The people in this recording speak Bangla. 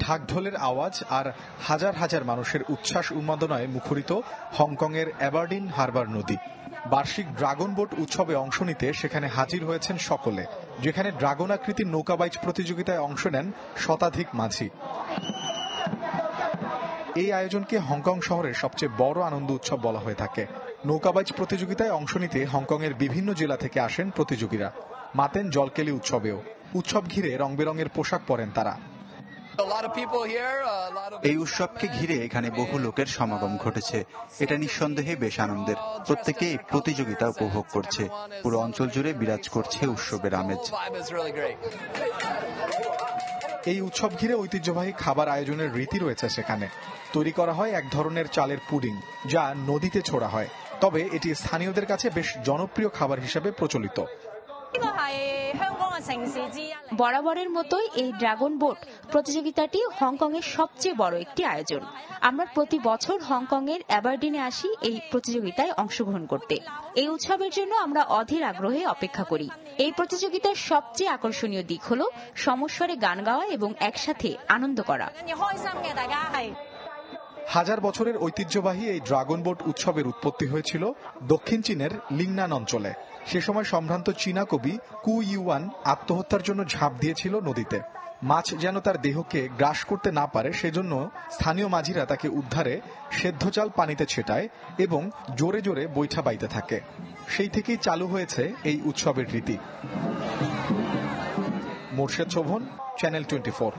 ঢাকঢোলের আওয়াজ আর হাজার হাজার মানুষের উচ্ছ্বাস উন্মাদনায় মুখরিত হংকংয়ের অ্যাবারডিন হারবার নদী। বার্ষিক ড্রাগন বোট উৎসবে অংশ নিতে সেখানে হাজির হয়েছেন সকলে, যেখানে ড্রাগন আকৃতির নৌকাবাইচ প্রতিযোগিতায় অংশ নেন শতাধিক মাঝি। এই আয়োজনকে হংকং শহরের সবচেয়ে বড় আনন্দ উৎসব বলা হয়ে থাকে। নৌকাবাইচ প্রতিযোগিতায় অংশ নিতে হংকংয়ের বিভিন্ন জেলা থেকে আসেন প্রতিযোগীরা। মাতেন জলকেলি উৎসবেও। উৎসব ঘিরে রং বেরঙের পোশাক পরেন তারা। এই উৎসবকে ঘিরে এখানে বহু লোকের সমাগম ঘটেছে। এটা নিঃসন্দেহে বেশ আনন্দের। প্রত্যেকে এই প্রতিযোগিতা উপভোগ করছে। পুরো অঞ্চল জুড়ে বিরাজ করছে উৎসবের আমেজ। এই উৎসব ঘিরে ঐতিহ্যবাহী খাবার আয়োজনের রীতি রয়েছে সেখানে। তৈরি করা হয় এক ধরনের চালের পুডিং, যা নদীতে ছোড়া হয়। তবে এটি স্থানীয়দের কাছে বেশ জনপ্রিয় খাবার হিসেবে প্রচলিত। বরাবরের মতোই এই ড্রাগন বোট প্রতিযোগিতাটি হংকং এর সবচেয়ে বড় একটি আয়োজন। আমরা প্রতি বছর হংকং এর অ্যাবারডিনে আসি এই প্রতিযোগিতায় অংশগ্রহণ করতে। এই উৎসবের জন্য আমরা অধীর আগ্রহে অপেক্ষা করি। এই প্রতিযোগিতার সবচেয়ে আকর্ষণীয় দিক হলো সমস্বরে গান গাওয়া এবং একসাথে আনন্দ করা। হাজার বছরের ঐতিহ্যবাহী এই ড্রাগন বোট উৎসবের উৎপত্তি হয়েছিল দক্ষিণ চীনের লিংনান অঞ্চলে। সে সময় সম্ভ্রান্ত চীনা কবি কু ইউয়ান আত্মহত্যার জন্য ঝাঁপ দিয়েছিল নদীতে। মাছ যেন তার দেহকে গ্রাস করতে না পারে, সেজন্য স্থানীয় মাঝিরা তাকে উদ্ধারে সেদ্ধ চাল পানিতে ছেটায় এবং জোরে জোরে বৈঠা বাইতে থাকে। সেই থেকেই চালু হয়েছে এই উৎসবের রীতি। মোর্শেদ শোভন, চ্যানেল 24।